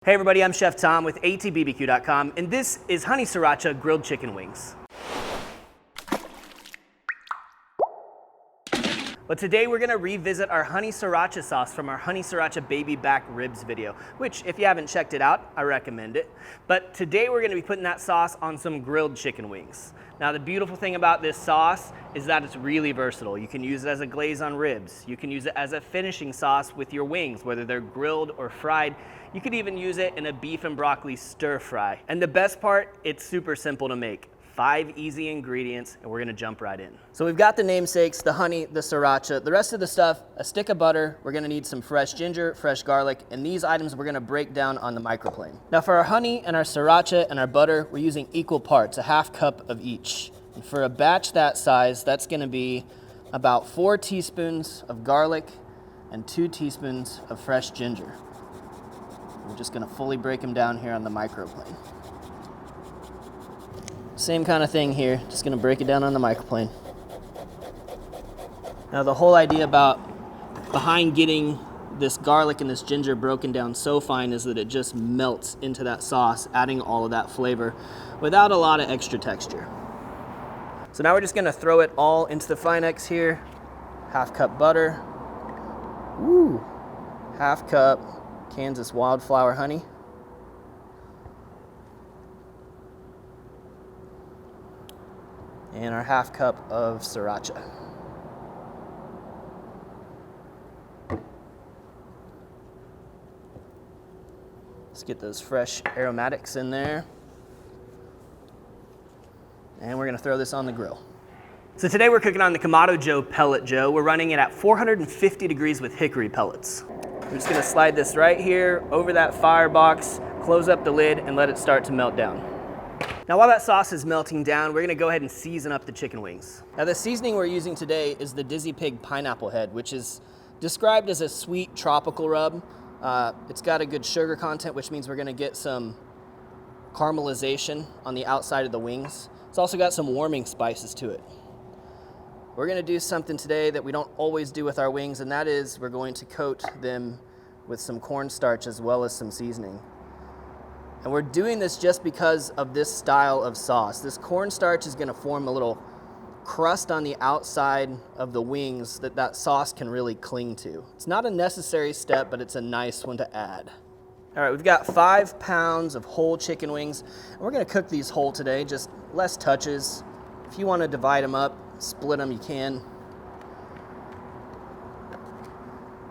Hey everybody, I'm Chef Tom with allthingsbbq.com, and this is Honey Sriracha grilled chicken wings. But today we're gonna revisit our Honey Sriracha sauce from our Honey Sriracha baby back ribs video, which if you haven't checked it out, I recommend it. But today we're gonna be putting that sauce on some grilled chicken wings. Now the beautiful thing about this sauce is that it's really versatile. You can use it as a glaze on ribs. You can use it as a finishing sauce with your wings, whether they're grilled or fried. You could even use it in a beef and broccoli stir fry. And the best part, it's super simple to make. 5 easy ingredients, and we're gonna jump right in. So we've got the namesakes, the honey, the sriracha. The rest of the stuff, a stick of butter. We're gonna need some fresh ginger, fresh garlic, and these items we're gonna break down on the microplane. Now for our honey and our sriracha and our butter, we're using equal parts, a half cup of each. And for a batch that size, that's gonna be about 4 teaspoons of garlic and 2 teaspoons of fresh ginger. We're just gonna fully break them down here on the microplane. Same kind of thing here, just gonna break it down on the microplane. Now the whole idea behind getting this garlic and this ginger broken down so fine is that it just melts into that sauce, adding all of that flavor without a lot of extra texture. So now we're just gonna throw it all into the Finex here. Half cup butter. Woo! Half cup Kansas wildflower honey. And our half cup of sriracha. Let's get those fresh aromatics in there. And we're gonna throw this on the grill. So today we're cooking on the Kamado Joe Pellet Joe. We're running it at 450 degrees with hickory pellets. We're just gonna slide this right here over that firebox, close up the lid, and let it start to melt down. Now while that sauce is melting down, we're gonna go ahead and season up the chicken wings. Now the seasoning we're using today is the Dizzy Pig Pineapple Head, which is described as a sweet tropical rub. It's got a good sugar content, which means we're gonna get some caramelization on the outside of the wings. It's also got some warming spices to it. We're gonna do something today that we don't always do with our wings, and that is we're going to coat them with some cornstarch as well as some seasoning. And we're doing this just because of this style of sauce. This cornstarch is gonna form a little crust on the outside of the wings that sauce can really cling to. It's not a necessary step, but it's a nice one to add. All right, we've got 5 pounds of whole chicken wings, and we're gonna cook these whole today, just less touches. If you wanna divide them up, split them, you can.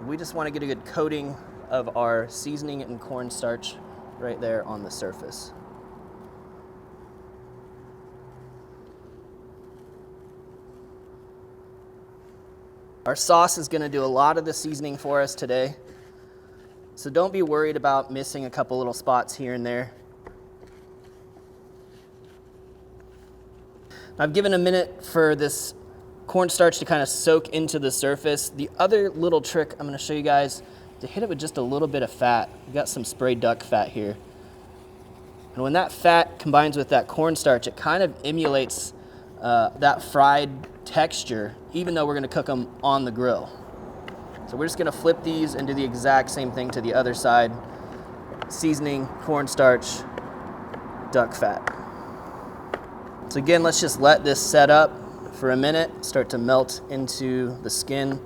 We just wanna get a good coating of our seasoning and cornstarch right there on the surface. Our sauce is gonna do a lot of the seasoning for us today. So don't be worried about missing a couple little spots here and there. I've given a minute for this cornstarch to kind of soak into the surface. The other little trick I'm gonna show you guys, to hit it with just a little bit of fat. We've got some spray duck fat here. And when that fat combines with that cornstarch, it kind of emulates that fried texture, even though we're gonna cook them on the grill. So we're just gonna flip these and do the exact same thing to the other side. Seasoning, cornstarch, duck fat. So again, let's just let this set up for a minute, start to melt into the skin,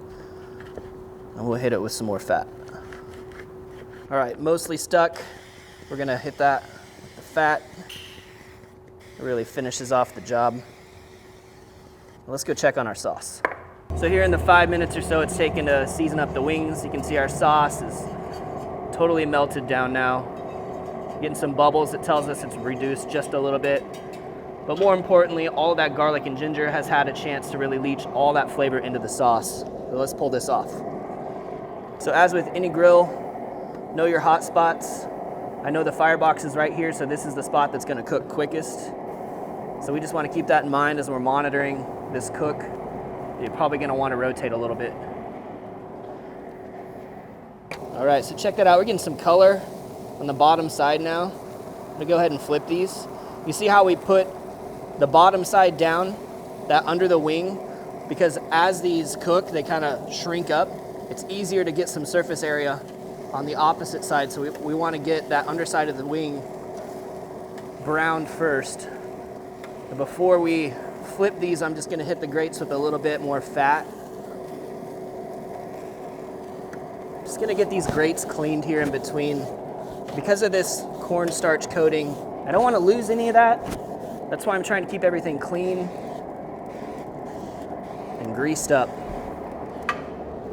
and we'll hit it with some more fat. All right, mostly stuck. We're gonna hit that with the fat. It really finishes off the job. Let's go check on our sauce. So here in the 5 minutes or so it's taken to season up the wings, you can see our sauce is totally melted down now. Getting some bubbles that tells us it's reduced just a little bit. But more importantly, all of that garlic and ginger has had a chance to really leach all that flavor into the sauce. So let's pull this off. So as with any grill, know your hot spots. I know the firebox is right here, so this is the spot that's gonna cook quickest. So we just wanna keep that in mind as we're monitoring this cook. You're probably gonna wanna rotate a little bit. All right, so check that out. We're getting some color on the bottom side now. I'm gonna go ahead and flip these. You see how we put the bottom side down, that under the wing, because as these cook, they kind of shrink up. It's easier to get some surface area on the opposite side. So we want to get that underside of the wing browned first. And before we flip these, I'm just gonna hit the grates with a little bit more fat. Just gonna get these grates cleaned here in between. Because of this cornstarch coating, I don't wanna lose any of that. That's why I'm trying to keep everything clean and greased up.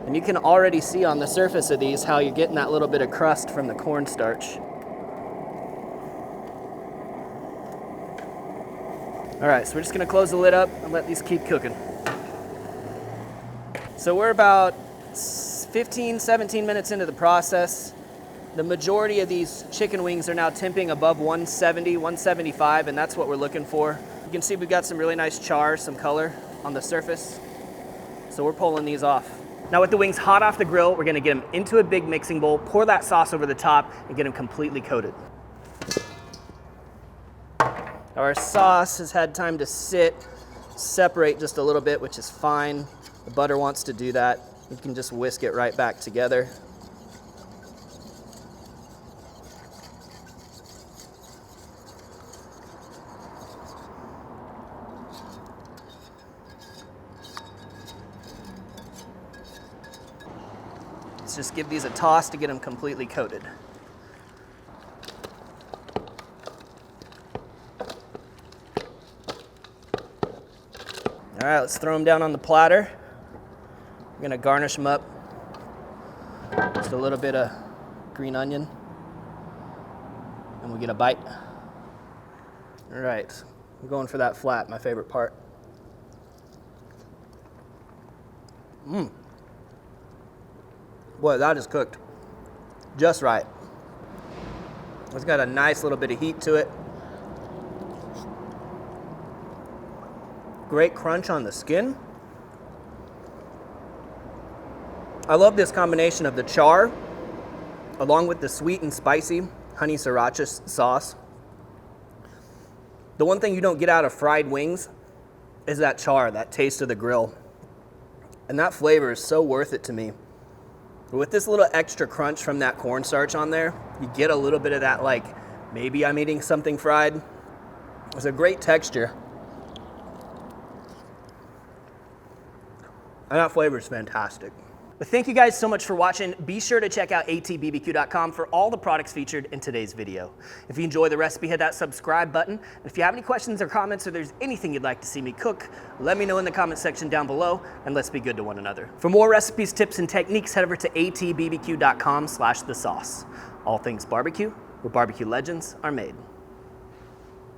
And you can already see on the surface of these how you're getting that little bit of crust from the cornstarch. All right, so we're just gonna close the lid up and let these keep cooking. So we're about 15, 17 minutes into the process. The majority of these chicken wings are now temping above 170, 175, and that's what we're looking for. You can see we've got some really nice char, some color on the surface. So we're pulling these off. Now with the wings hot off the grill, we're gonna get them into a big mixing bowl, pour that sauce over the top, and get them completely coated. Our sauce has had time to sit, separate just a little bit, which is fine. The butter wants to do that. You can just whisk it right back together. Let's just give these a toss to get them completely coated. All right, let's throw them down on the platter. I'm gonna garnish them up. Just a little bit of green onion. And we'll get a bite. All right, I'm going for that flat, my favorite part. Boy, that is cooked just right. It's got a nice little bit of heat to it. Great crunch on the skin. I love this combination of the char along with the sweet and spicy honey sriracha sauce. The one thing you don't get out of fried wings is that char, that taste of the grill. And that flavor is so worth it to me. With this little extra crunch from that cornstarch on there, you get a little bit of that, like, maybe I'm eating something fried. It's a great texture. And that flavor is fantastic. But thank you guys so much for watching. Be sure to check out allthingsbbq.com for all the products featured in today's video. If you enjoy the recipe, hit that subscribe button. And if you have any questions or comments, or there's anything you'd like to see me cook, let me know in the comment section down below, and let's be good to one another. For more recipes, tips, and techniques, head over to allthingsbbq.com/thesauce. All things barbecue, where barbecue legends are made.